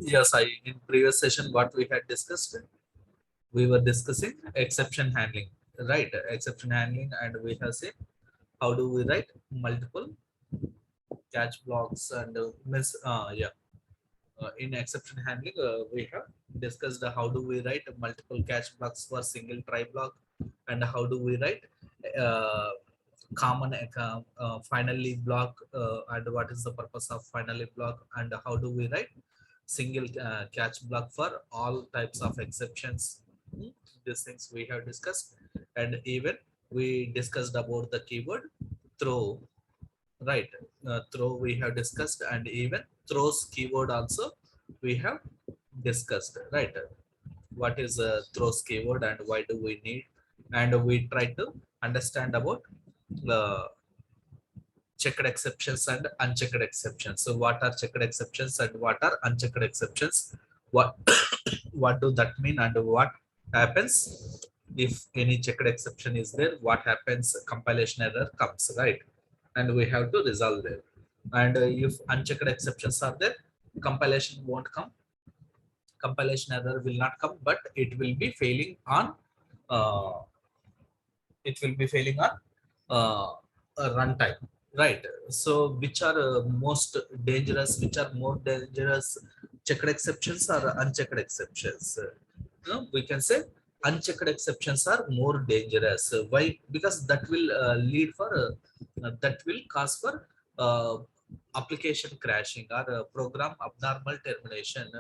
Yes, I in previous session what we had discussed, we were discussing exception handling, right? Exception handling, and we have seen how do we write multiple catch blocks and miss. Yeah, in exception handling, we have discussed how do we write multiple catch blocks for single try block, and how do we write uh, common finally block, and what is the purpose of finally block, and how do we write single catch block for all types of exceptions. Hmm, these things we have discussed, and even we discussed about the keyword throw, right? Throw we have discussed, and even throws keyword also we have discussed, right? What is a throws keyword and why do we need, and we try to understand about uh, checked exceptions and unchecked exceptions. So what are checked exceptions and what are unchecked exceptions, what what do that mean, and what happens if any checked exception is there, what happens, compilation error comes, right? And we have to resolve there. And if unchecked exceptions are there, compilation won't come, compilation error will not come, but it will be failing on uh, it will be failing on a runtime, right? So which are most dangerous, which are more dangerous, checked exceptions or unchecked exceptions? No, we can say unchecked exceptions are more dangerous. Why? Because that will lead for that will cause for uh, application crashing or program abnormal termination,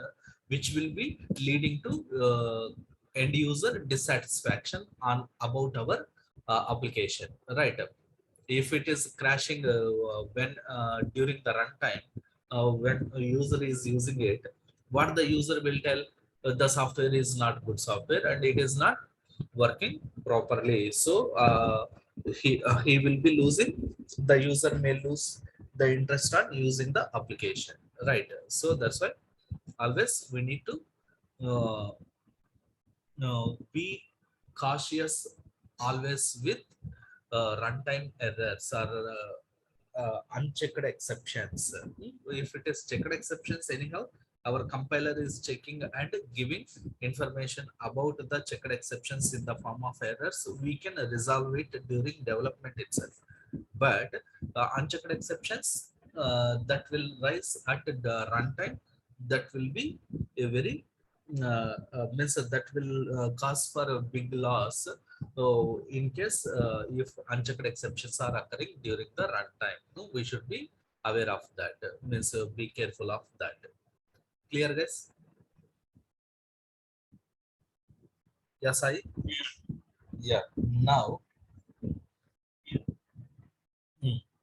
which will be leading to end user dissatisfaction on about our application, right? If it is crashing when during the runtime, when a user is using it, what the user will tell, the software is not good software and it is not working properly. So he will be losing, the user may lose the interest on using the application, right? So that's why always we need to uh, be cautious always with runtime errors or unchecked exceptions. If it is checked exceptions, anyhow, our compiler is checking and giving information about the checked exceptions in the form of errors. We can resolve it during development itself. But unchecked exceptions that will rise at the runtime, that will be a very means that will cause for a big loss. So in case if unchecked exceptions are occurring during the runtime, no, we should be aware of that. Means be careful of that. Clear, guys? Yes, I. Yeah. Now,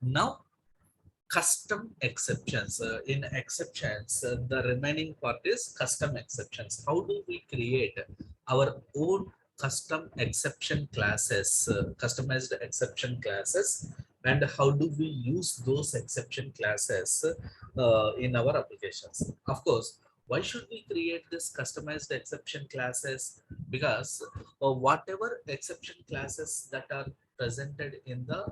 now custom exceptions. In exceptions, the remaining part is custom exceptions. How do we create our own custom exception classes, customized exception classes, and how do we use those exception classes in our applications? Of course, why should we create this customized exception classes? Because whatever exception classes that are presented in the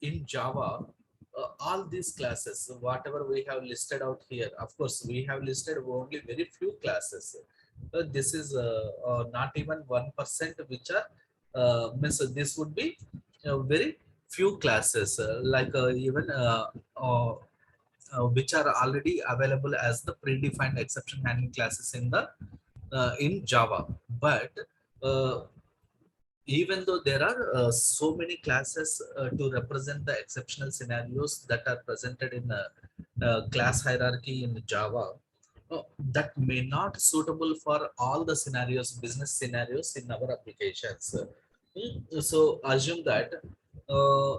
in Java, all these classes, whatever we have listed out here, of course, we have listed only very few classes. This is not even 1%, which are means this would be very few classes, like even which are already available as the predefined exception handling classes in Java. But uh, even though there are so many classes to represent the exceptional scenarios that are presented in a class hierarchy in Java, that may not suitable for all the scenarios, business scenarios in our applications. So assume that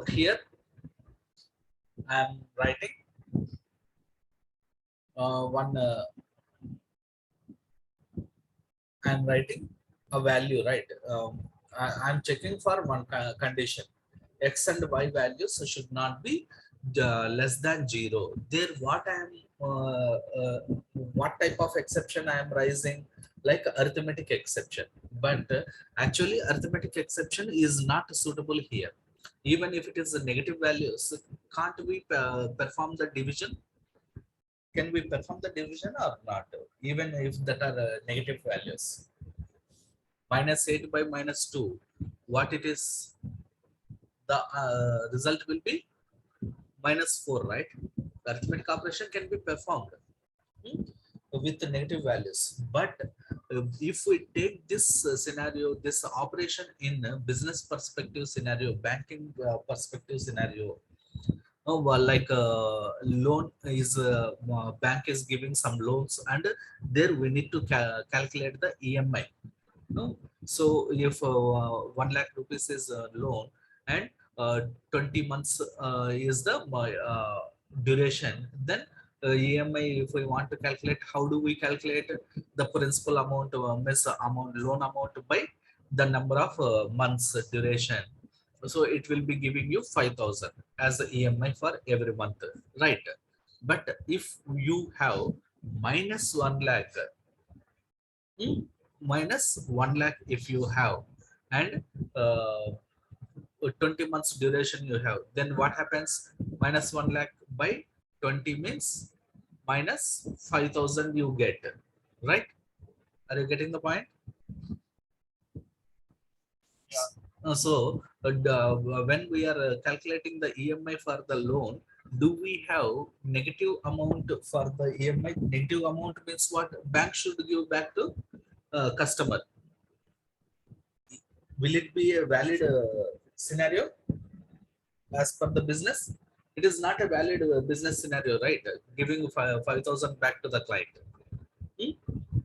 here I am writing one. I am writing a value, right? I'm checking for one condition. X and Y values should not be less than zero. There, what type of exception I am raising? Like arithmetic exception. But actually, arithmetic exception is not suitable here. Even if it is a negative values, can't we perform the division? Can we perform the division or not? Even if that are negative values. Minus 8 by minus 2. What it is? The result will be minus 4, right? The arithmetic operation can be performed with the negative values. But if we take this scenario, this operation in a business perspective scenario, banking perspective scenario, well, like loan is bank is giving some loans, and there we need to calculate the EMI. No, so if 1 lakh rupees is a loan and 20 months is the duration, then EMI, if we want to calculate, how do we calculate the principal amount, miss amount, loan amount by the number of months duration? So it will be giving you 5,000 as the EMI for every month, right? But if you have minus 1 lakh, hmm, minus 1 lakh if you have, and uh, 20 months duration you have, then what happens? Minus 1 lakh by 20 means minus 5,000 you get, right? Are you getting the point? When we are calculating the EMI for the loan, do we have negative amount for the EMI? Negative amount means what? Bank should give back to customer. Will it be a valid scenario as per the business? It is not a valid business scenario, right? Giving 5,000 back to the client. Hmm?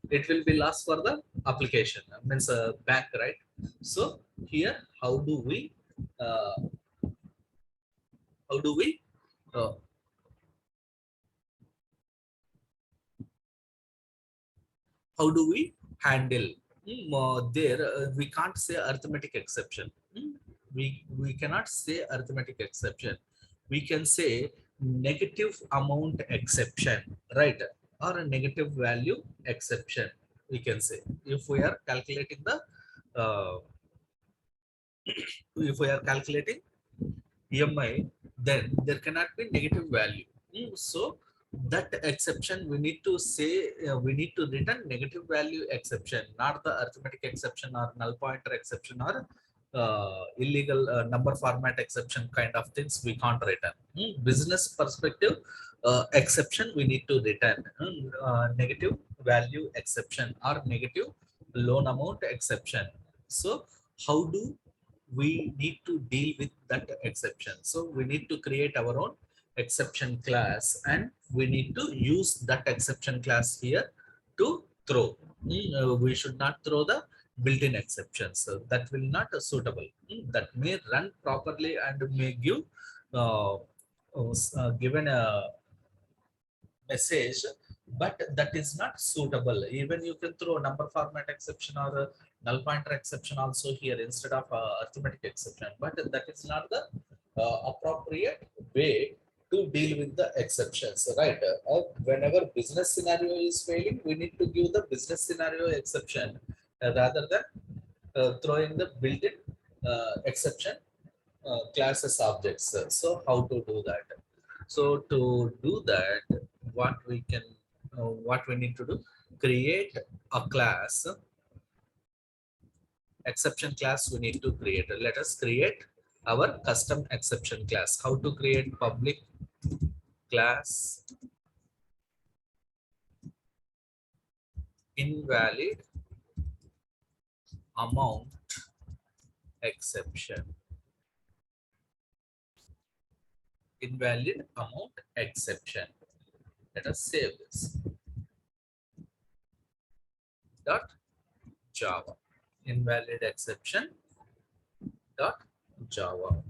It will be lost for the application, means bank, right? So here, uh, how do we uh, how do we handle there? We can't say arithmetic exception. We cannot say arithmetic exception. We can say negative amount exception, right? Or a negative value exception, we can say. If we are calculating the uh, if we are calculating EMI, then there cannot be negative value. So that exception we need to say, we need to return negative value exception, not the arithmetic exception or null pointer exception or illegal number format exception kind of things we can't return. Business perspective exception we need to return negative value exception or negative loan amount exception. So how do we need to deal with that exception? So we need to create our own exception class, and we need to use that exception class here to throw. We should not throw the built-in exceptions. So that will not suitable. That may run properly and may give given a message, but that is not suitable. Even you can throw number format exception or a null pointer exception also here instead of arithmetic exception, but that is not the appropriate way to deal with the exceptions, right? Whenever business scenario is failing, we need to give the business scenario exception rather than throwing the built-in exception classes objects. So how to do that? So to do that, what we need to do, create a class, exception class we need to create. Let us create our custom exception class. How to create public class invalid amount exception. Invalid amount exception. Let us save this. Dot Java. Invalid exception dot Java.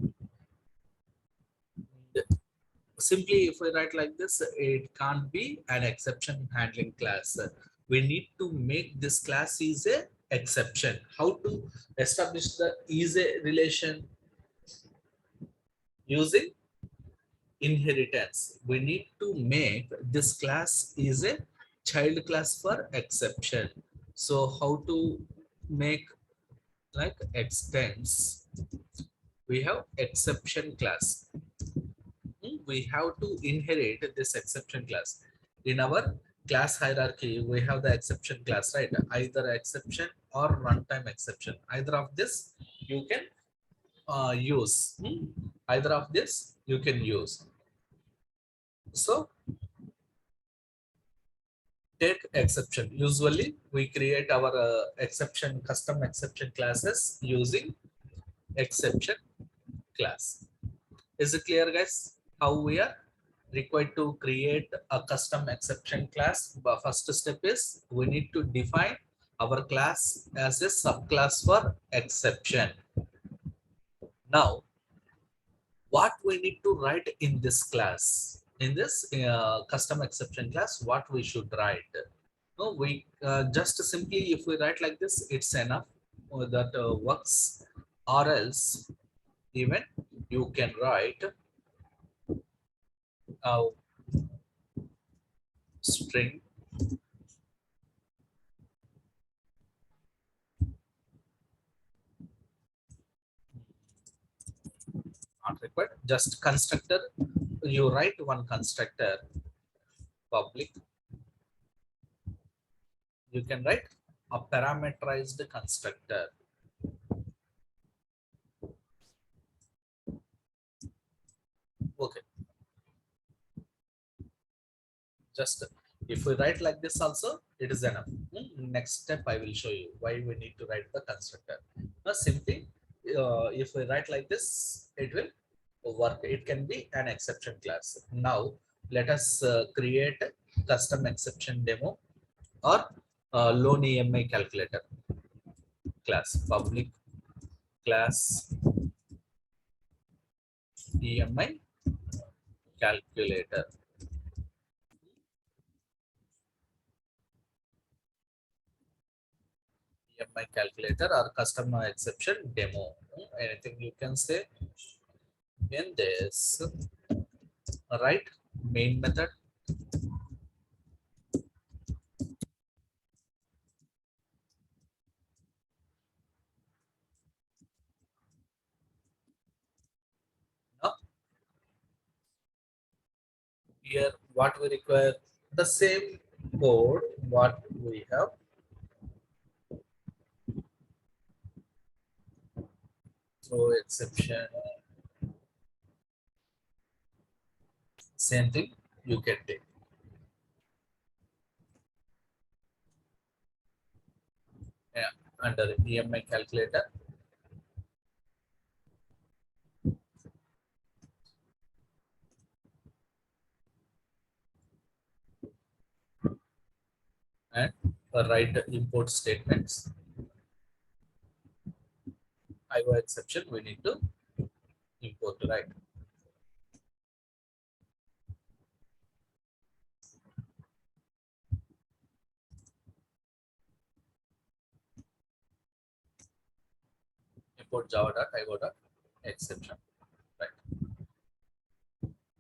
Simply, if we write like this, it can't be an exception handling class. We need to make this class is a exception. How to establish the is a relation? Using inheritance. We need to make this class is a child class for exception. So how to make, like, extends, we have exception class. We have to inherit this exception class. in our class hierarchy, we have the exception class, right? Either exception or runtime exception. Either of this you can use. Either of this you can use. So take exception. Usually we create our exception, custom exception classes using exception class. Is it clear, guys? How we are required to create a custom exception class? The first step is we need to define our class as a subclass for exception. Now, what we need to write in this class, in this custom exception class, what we should write? No, we just simply if we write like this, it's enough. That works. Or else, even you can write a string not required, just constructor. You write one constructor public. You can write a parameterized constructor. Okay, just if we write like this also, it is enough. Next step I will show you why we need to write the constructor. Now simply if we write like this, it will work. It can be an exception class. Now let us create custom exception demo or loan EMI calculator class. Public class EMI calculator. EMI calculator or custom exception demo. Anything you can say in this. Right, main method. Now here what we require, the same code what we have. Throw exception, same thing you can take. Yeah, under EMI calculator. And write import statements. IO exception we need to import, right? Import java.io.exception, right?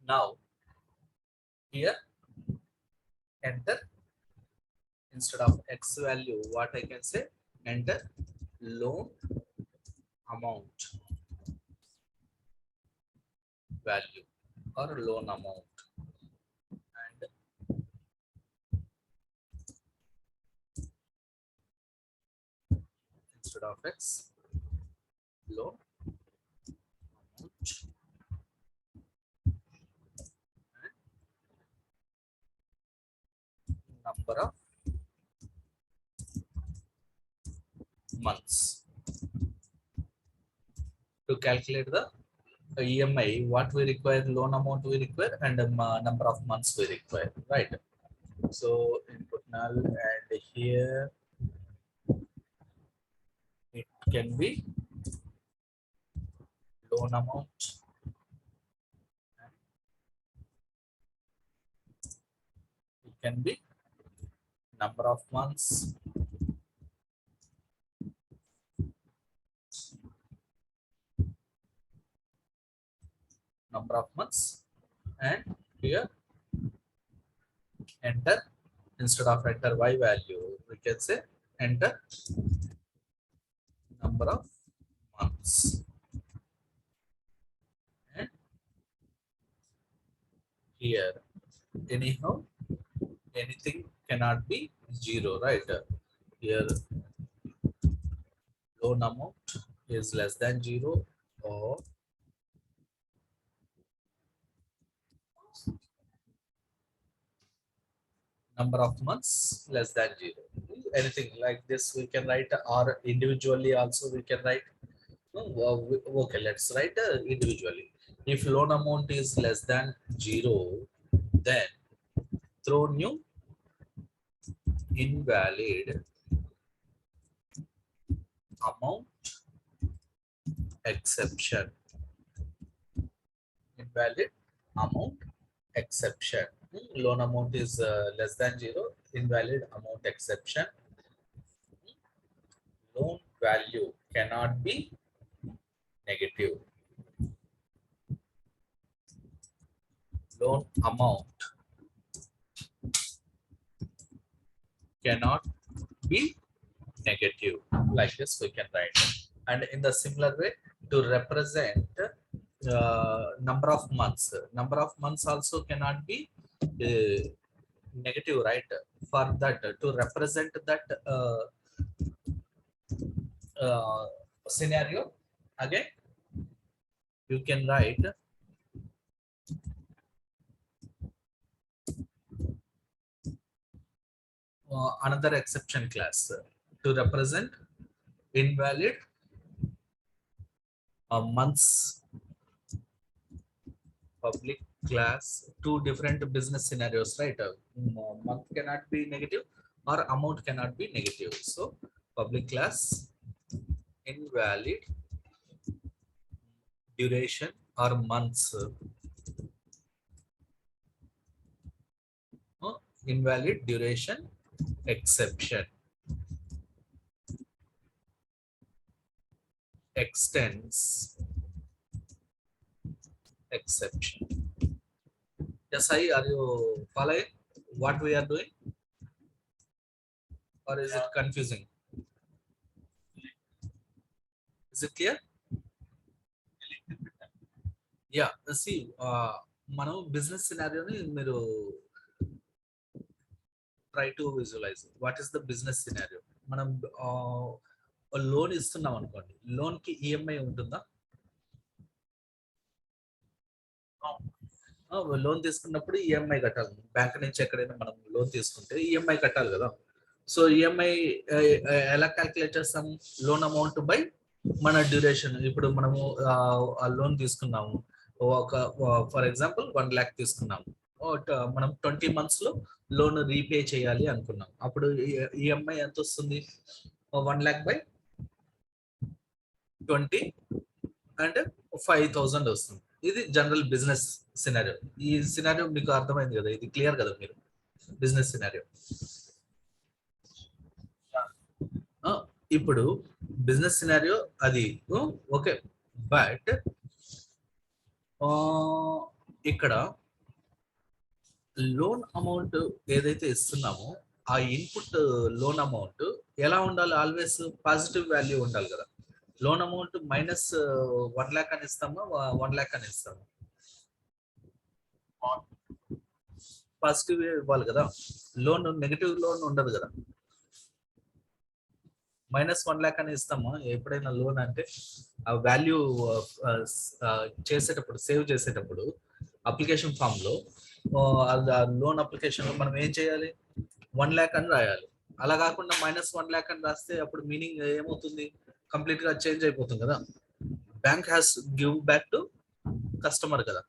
Now here enter, instead of x value, what I can say, enter loan amount value or loan amount, and instead of x, loan amount and number of months. To calculate the EMI, what we require, loan amount we require, and number of months we require, right? So input null, and here it can be loan amount, it can be number of months, and here enter, instead of enter y value, we can say enter number of months. And here anyhow anything cannot be 0, right? Here loan amount is less than 0 or number of months less than 0. Anything like this we can write, or individually also we can write. Okay, let's write individually. If loan amount is less than 0, then throw new invalid amount exception. Invalid amount exception. Loan amount is less than 0, invalid amount exception. Loan value cannot be negative. Loan amount cannot be negative. Like this we can write. And in the similar way, to represent number of months also cannot be negative, right? For that, to represent that scenario, again you can write another exception class to represent invalid months. Public class, two different business scenarios, right? Month cannot be negative or amount cannot be negative. So public class invalid duration or months, invalid duration exception extends exception. Yes, are you following what we are doing, or is it confusing? Is it clear? Yeah, see, మనం business సినారియోని మీరు try to visualise. What is the business scenario? మనం loan ఇస్తున్నాం అనుకోండి, loan కి EMI ఉంటుందా? Loan తీసుకున్నప్పుడు EMI కట్టాలి. బ్యాంక్ నుంచి ఎక్కడైనా మనం లోన్ తీసుకుంటే ఈఎంఐ కట్టాలి కదా. సో ఈఎంఐ ఎలా క్యాల్కులేట్ చేస్తాము? లోన్ అమౌంట్ బై మన డ్యూరేషన్. ఇప్పుడు మనము ఆ లోన్ తీసుకున్నాము, ఒక ఫర్ ఎగ్జాంపుల్ 1 lakh తీసుకున్నాము, మనం 20 months లో లోన్ రీపే చేయాలి అనుకున్నాం. అప్పుడు ఈఎంఐ ఎంత వస్తుంది? 1 lakh బై 20 అంటే 5,000 వస్తుంది. ఇది జనరల్ బిజినెస్ సినారియో. ఈ సినారియో మీకు అర్థమైంది కదా? ఇది క్లియర్ కదా? మీరు బిజినెస్ సినారియో. ఇప్పుడు బిజినెస్ సినారియో అది ఓకే. బట్ ఇక్కడ లోన్ అమౌంట్ ఏదైతే ఇస్తున్నామో ఆ ఇన్పుట్ లోన్ అమౌంట్ ఎలా ఉండాలి? ఆల్వేస్ పాజిటివ్ వాల్యూ ఉండాలి కదా. లోన్ అమౌంట్ మైనస్ 1 lakh అని ఇస్తామా, 1 lakh అని ఇస్తామా? పాజిటివ్ ఇవ్వాలి కదా. లోన్ నెగటివ్ లోన్ ఉండదు కదా. -1 lakh అని ఇస్తామా ఎప్పుడైనా లోన్? అంటే ఆ వాల్యూ చేసేటప్పుడు, సేవ్ చేసేటప్పుడు అప్లికేషన్ ఫామ్ లో, లోన్ అప్లికేషన్ లో మనం ఏం చేయాలి? 1 lakh అని రాయాలి. అలా కాకుండా -1 lakh అని రాస్తే అప్పుడు మీనింగ్ ఏమవుతుంది? కంప్లీట్ గా చేంజ్ అయిపోతుంది కదా. Bank has give back to customer కదా.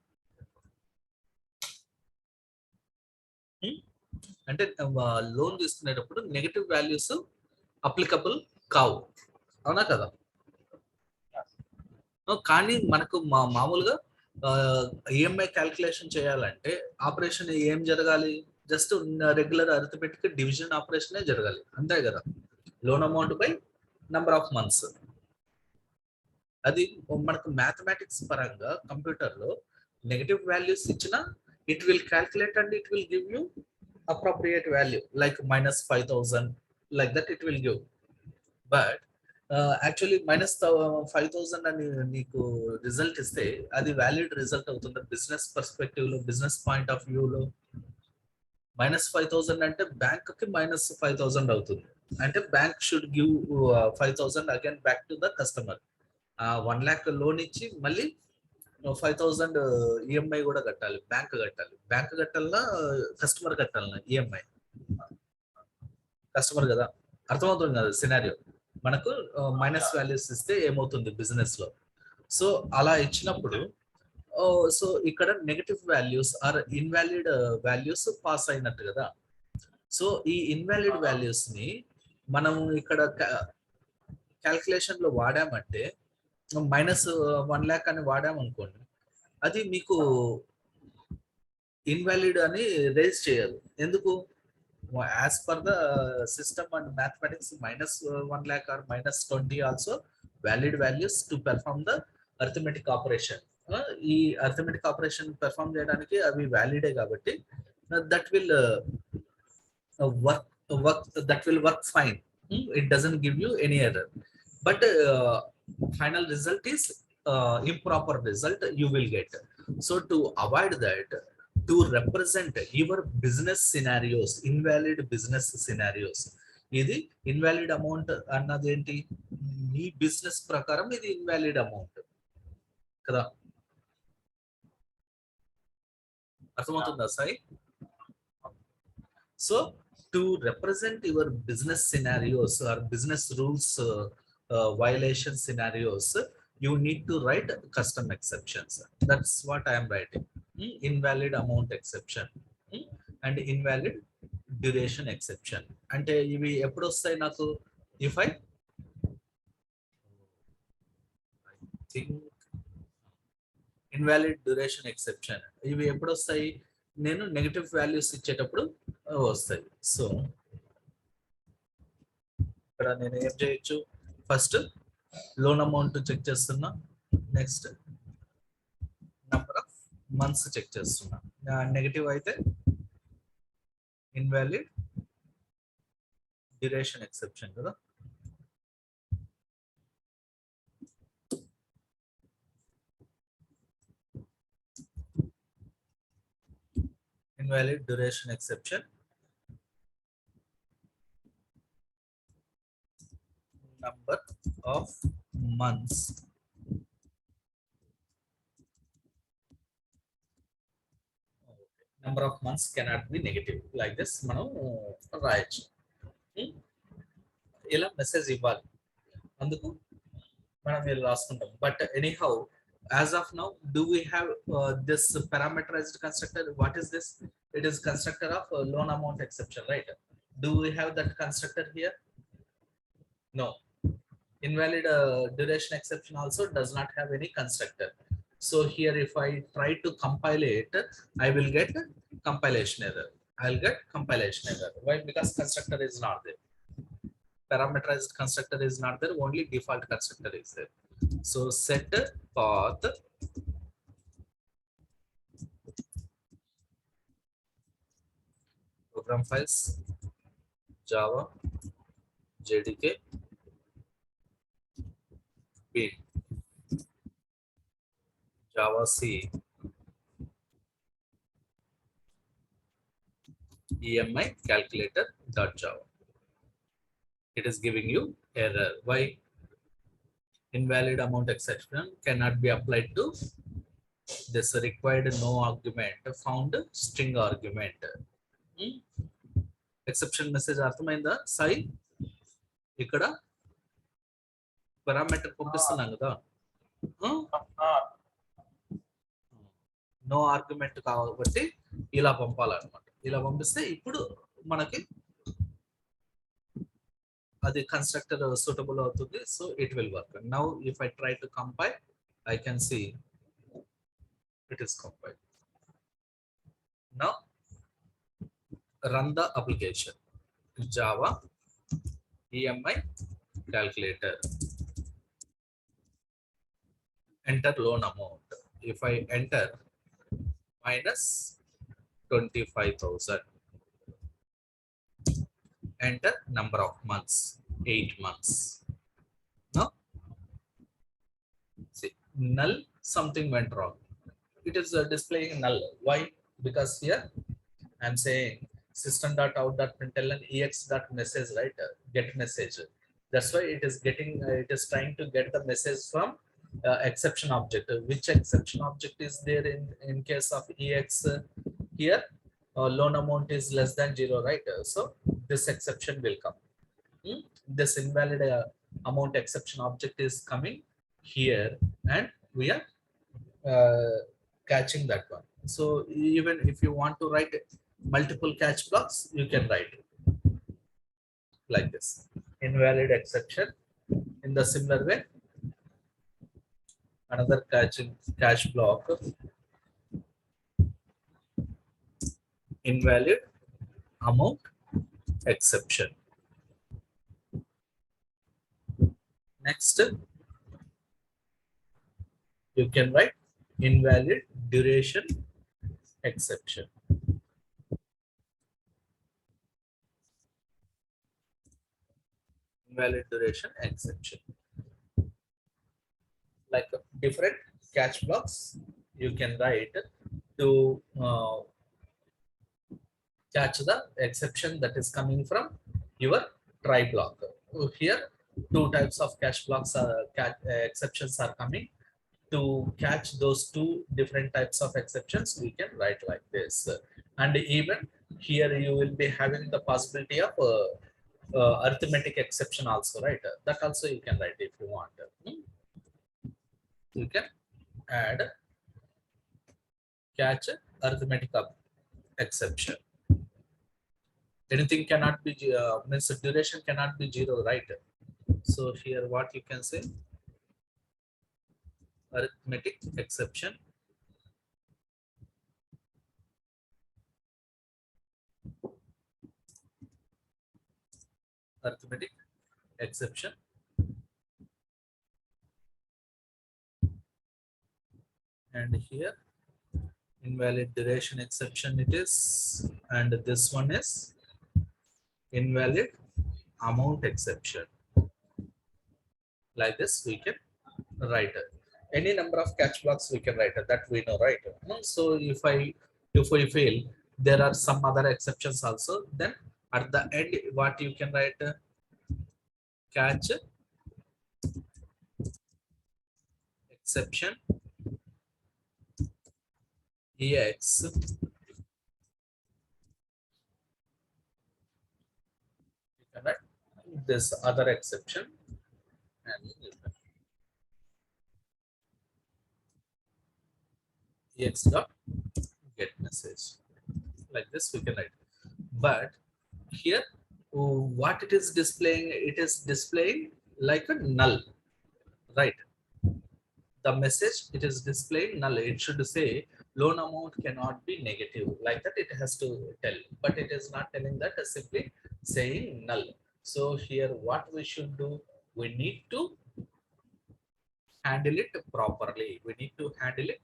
అంటే లోన్ తీసుకునేటప్పుడు నెగటివ్ వాల్యూస్ అప్లికబుల్ కావు, అవునా కదా? కానీ మనకు మామూలుగా ఈఎంఐ క్యాల్కులేషన్ చేయాలంటే ఆపరేషన్ ఏం జరగాలి? జస్ట్ రెగ్యులర్ అరిథమెటిక్ డివిజన్ ఆపరేషనే జరగాలి, అంతే కదా. Loan amount by number of months. అది మనకు మ్యాథమెటిక్స్ పరంగా కంప్యూటర్ లో నెగటివ్ వాల్యూస్ ఇచ్చిన it will calculate and it will give you appropriate value like -5,000, like that it will give. But actually -5,000 అని నీకు రిజల్ట్ ఇస్తే అది వ్యాలిడ్ రిజల్ట్ అవుతుంది బిజినెస్ పర్స్పెక్టివ్ లో, బిజినెస్ పాయింట్ ఆఫ్ వ్యూ లో? -5,000 అంటే బ్యాంక్ కి -5,000 అవుతుంది. అంటే bank should give 5,000 again back to the customer. 1 lakh loan ఇచ్చి మళ్ళీ 5,000 ఈఎంఐ కూడా కట్టాలి. బ్యాంక్ కట్టాలి. బ్యాంక్ కట్టాలన్నా కస్టమర్ కట్టాలన్నా ఈఎంఐ. కస్టమర్ కదా, అర్థమవుతుంది కదా సినారియో. మనకు మైనస్ వాల్యూస్ ఇస్తే ఏమవుతుంది బిజినెస్ లో. సో అలా ఇచ్చినప్పుడు సో ఇక్కడ negative values or invalid values pass అయినట్టు కదా. సో ఈ ఇన్వాలిడ్ వాల్యూస్ ని మనం ఇక్కడ క్యాల్కులేషన్ లో వాడామంటే -1 lakh అని వాడామనుకోండి, అది మీకు ఇన్వాలిడ్ అని రేజ్ చేయదు. ఎందుకు? As per the system and mathematics -1 lakh or -20 also valid values to perform the arithmetic operation. ఈ అర్థమెటిక్ ఆపరేషన్ పెర్ఫార్మ్ చేయడానికి అవి వ్యాలిడే కాబట్టి that will work fine. It doesn't give you any error. But final result is improper result you will get. So to avoid that, to represent your business scenarios, invalid business scenarios, ఇది invalid amount అన్నది ఏంటి? మీ business ప్రకారం ఇది invalid amount కదా. అర్థమవుతుందా Sai? So to represent your business scenarios or business rules violation scenarios, you need to write custom exceptions. That's what I am writing. Invalid amount exception and invalid duration exception. అంటే ఇవి ఎప్పుడు వస్తాయి నాకు? if I think invalid duration exception ఇవి ఎప్పుడు వస్తాయి? నేను negative values ఇచ్చేటప్పుడు వస్తాయి. సో ఇక్కడ నేను ఏం చేయొచ్చు? ఫస్ట్ లోన్ అమౌంట్ చెక్ చేస్తున్నా, next number of months check చేస్తున్నా. నెగటివ్ అయితే ఇన్వాలిడ్ డ్యూరేషన్ ఎక్సెప్షన్ కదా. Invalid duration exception, number of months cannot be negative. Like this మనం రాయొచ్చు. ఇలా మెసేజ్ ఇవ్వాలి, అందుకు మనం ఇలా రాసుకుంటాం. But anyhow as of now, do we have this parameterized constructor? What is this? It is constructor of loan amount exception, right? Do we have that constructor here? No. Invalid duration exception also does not have any constructor. So here if I try to compile it, I will get compilation error. I'll get compilation error. Why? Because constructor is not there. Parameterized constructor is not there, only default constructor is there. So set path program files Java JDK bin Java C EMI calculator.java. It is giving you error. Why? Invalid amount exception cannot be applied to this required no argument found string argument. Exception message అర్థమైందా సాయి? ఇక్కడ parameter పంపిస్తున్నాం కదా, no argument కాబట్టి ఇలా పంపాలన్నమాట. ఇలా పంపిస్తే ఇప్పుడు మనకి అది కన్స్ట్రక్టర్ సూటబుల్ అవుతుంది. So it will work. Now if I try to compile, I can see it is compiled. Now run the application Java EMI calculator, enter loan amount. If I enter minus 25,000, enter number of months, 8 months. Now see, null, something went wrong. It is displaying null. Why? Because here I'm saying system.out.println ex.message, right? Get message. That's why it is getting, it is trying to get the message from exception object. Which exception object is there in case of ex here? Loan amount is less than 0, right? So this exception will come. This invalid amount exception object is coming here, and we are catching that one. So even if you want to write multiple catch blocks, you can write it like this. Invalid exception. In the similar way, another catch block, invalid amount exception. Next, you can write invalid duration exception. Invalid duration exception. Like different catch blocks you can write to catch the exception that is coming from your try block. Here, two types of catch blocks exceptions are coming. To catch those two different types of exceptions, we can write like this. And even here, you will be having the possibility of arithmetic exception also, right? That also you can write if you want. You can add catch arithmetic exception. Anything cannot be means duration cannot be 0, right? So here what you can say, arithmetic exception. Arithmetic exception. And here invalid duration exception it is, and this one is invalid amount exception. Like this we can write it. Any number of catch blocks we can write it, that we know, right? So if we fail, there are some other exceptions also. Then at the end, what you can write, catch exception ex. You can write this other exception, and you can ex dot get message. Like this we can write. But here, what it is displaying? It is displaying like a null, right? The message it is displaying null. It should say loan amount cannot be negative, like that it has to tell, but it is not telling that, simply saying null. So here what we should do, we need to handle it properly. We need to handle it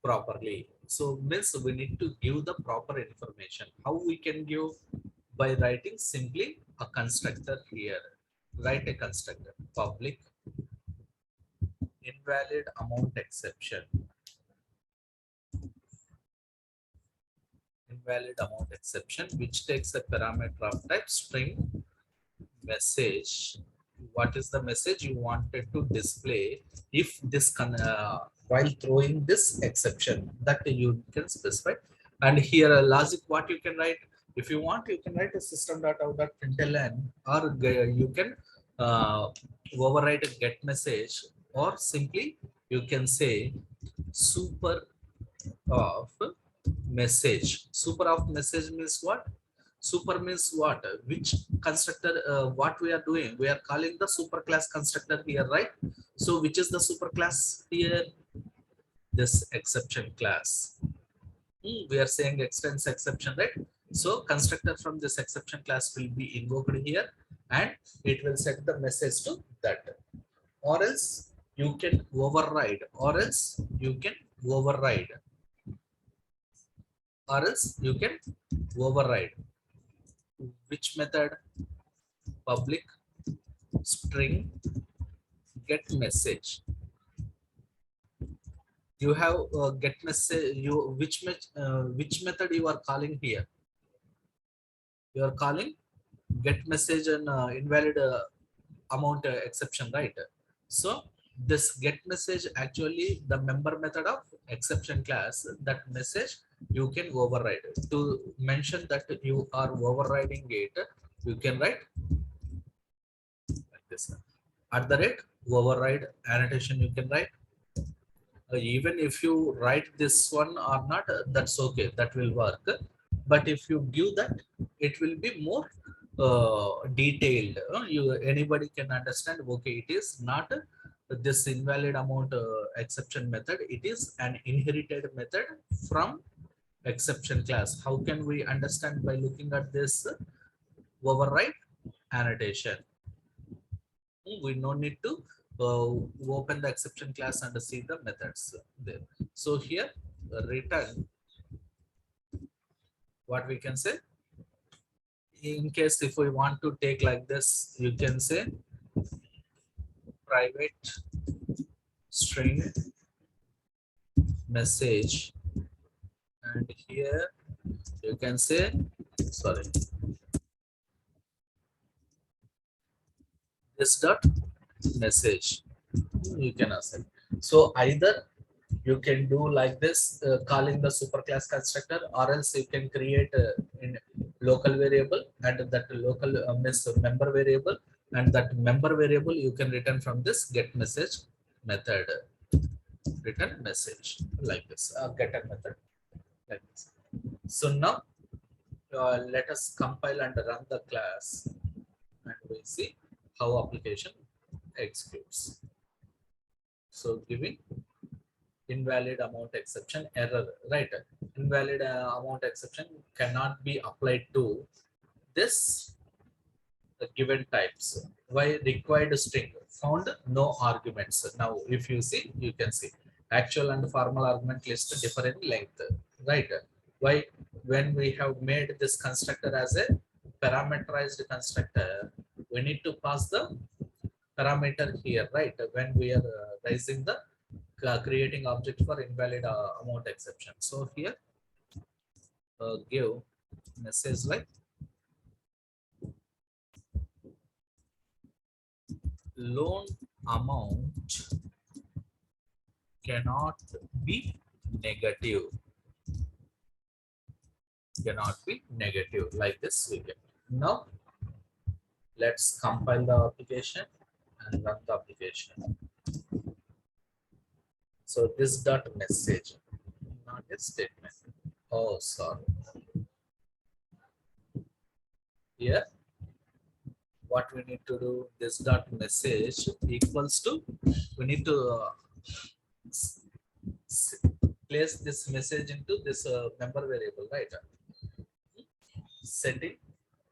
properly. So means we need to give the proper information. How we can give? By writing simply a constructor here. Write a constructor, public invalid amount exception. Invalid amount exception, which takes a parameter of type string message. What is the message you wanted to display if this while throwing this exception, that you can specify. And here a logic what you can write, if you want you can write a system.out.println, or you can override a get message, or simply you can say super of message. Super of message means what? Super means what? Which constructor? What we are doing? We are calling the super class constructor here, right? So which is the super class here? This exception class. We are saying extends exception, right? So constructor from this exception class will be invoked here, and it will set the message to that. Or else you can override. Or else you can override. Or else you can override. Which method? Public string get message. You have get message. You which method you are calling here? You are calling get message and invalid amount exception, right? So this get message actually the member method of exception class. That message you can override. To mention that you are overriding it, you can write like this. At the rate override annotation you can write. Even if you write this one or not, that's okay, that will work. But if you give that, it will be more detailed. You anybody can understand, okay, it is not this invalid amount exception method, it is an inherited method from exception class. How can we understand? By looking at this override annotation. We no need to open the exception class and see the methods there. So here return, what we can say, in case if we want to take like this, you can say private string message, and here you can say, sorry, this dot message you can assign. So either you can do like this, calling the superclass constructor, or else you can create in local variable, and that local means member variable, and that member variable you can return from this get message method. Return message like this, getter method like this. So now let us compile and run the class, and we see how application executes. So giving invalid amount exception error, right? Invalid amount exception cannot be applied to this given types. Why? Required string found no arguments. Now if you see, you can see actual and formal argument list differ in length, right? Why? When we have made this constructor as a parameterized constructor, we need to pass the parameter here, right? When we are raising the creating object for invalid amount exception. So here give message like loan amount cannot be negative, cannot be negative, like this we get. Now let's compile the application and run the application. So this dot message, not a statement. Oh, sorry. Here what we need to do, this dot message equals to, we need to place this message into this member variable, right? Setting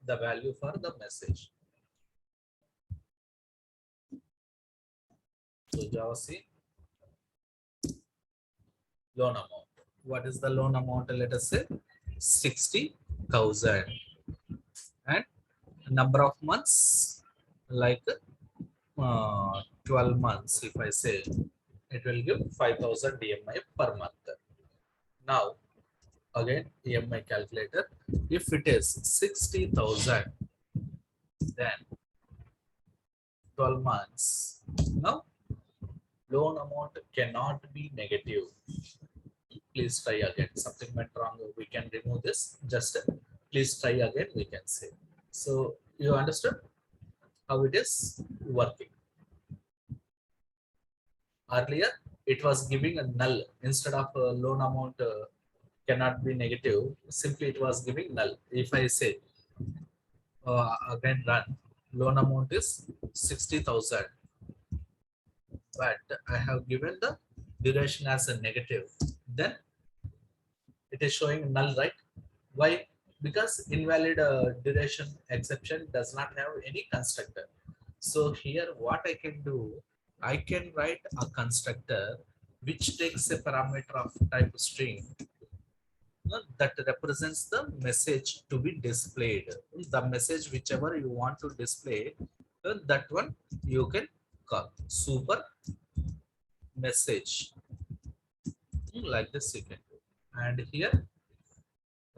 the value for the message. So Java C loan amount. What is the loan amount? Let us say 60,000, and number of months like 12 months. If I say, it will give 5,000 EMI per month. Now again EMI calculator, if it is 60,000, then 12 months. Now loan amount cannot be negative. Please try again. Something went wrong. We can remove this. Just please try again. We can say. So you understood how it is working. Earlier, it was giving a null instead of loan amount cannot be negative. Simply it was giving null. If I say again run, loan amount is 60,000, but I have given the duration as a negative, then it is showing null, right? Why? Because invalid duration exception does not have any constructor. So here what I can do, I can write a constructor which takes a parameter of type string that represents the message to be displayed. The message whichever you want to display, that one you can call super message, like this you can do. And here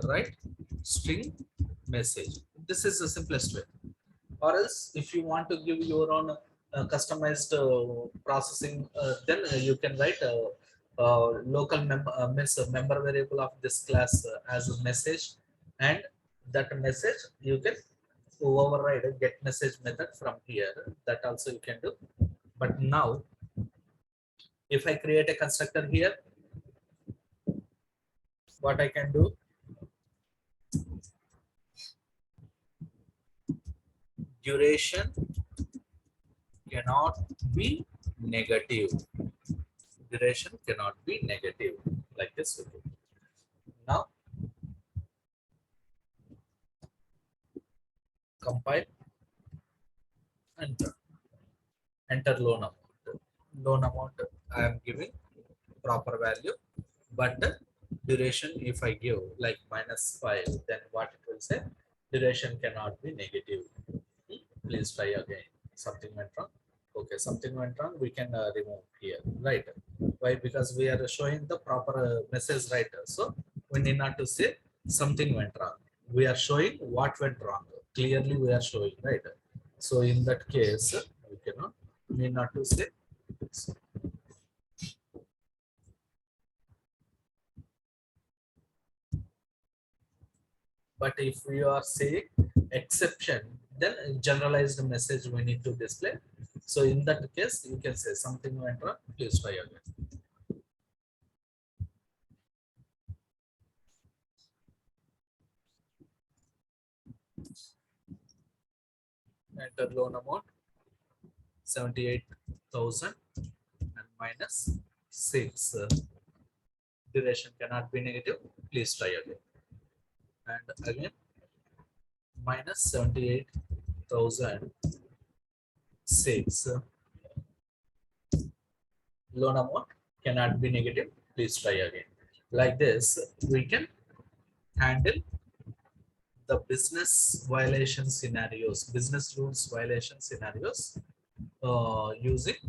write string message. This is the simplest way. Or else, if you want to give your own customized processing, then you can write local member means a member variable of this class as a message, and that message you can override a get message method from here. That also you can do. But now, if I create a constructor here, what I can do, duration cannot be negative. Duration cannot be negative, like this. Now compile, enter, enter loan amount. Loan amount I am giving proper value, but the duration, if I give like -5, then what it will say? Duration cannot be negative. Please try again. Something went wrong. Okay, something went wrong. We can remove here, right? Why? Because we are showing the proper message, right? So we need not to say something went wrong. We are showing what went wrong. Clearly, we are showing, right? So in that case, we cannot need not to say. But if we are saying exception, then generalized message we need to display. So in that case, you can say something went wrong. Please try again. Enter loan amount 78,000 and -6. Duration cannot be negative. Please try again. And again -78,006. Loan amount cannot be negative. Please try again. Like this, we can handle the business violation scenarios, business rules violation scenarios using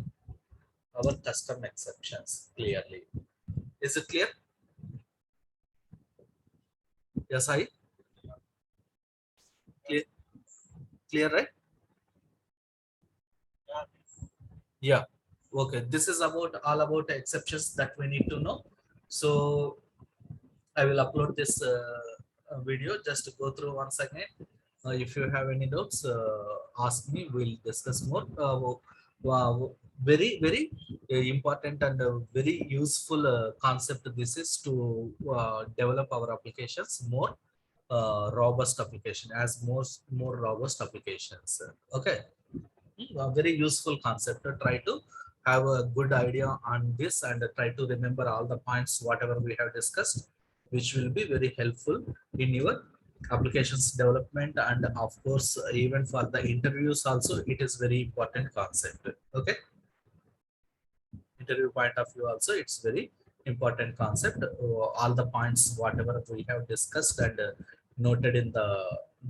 our custom exceptions clearly. Is it clear? Yes, I clear, clear, right? Yeah. Okay. This is about all about exceptions that we need to know. So I will upload this video just to go through once again. If you have any doubts, ask me. We'll discuss more. Wow, very important and very useful concept. This is to develop our applications more robust application as more robust applications. Okay, a very useful concept. To try to have a good idea on this and try to remember all the points whatever we have discussed, which will be very helpful in your applications development, and of course even for the interviews also it is very important concept. Okay, interview point of view also it's very important concept. All the points whatever we have discussed and noted in the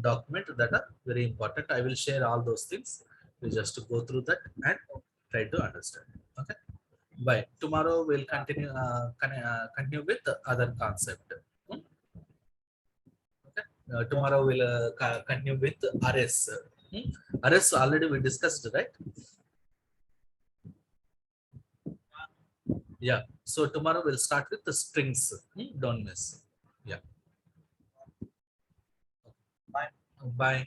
document that are very important, I will share all those things. We just go through that and try to understand. Okay, bye. Tomorrow we'll continue with the other concept. Hmm? Okay, tomorrow we'll continue with RS. Hmm? RS already we discussed, right? Yeah. So tomorrow we'll start with the strings. Don't miss. Yeah. Bye. Bye.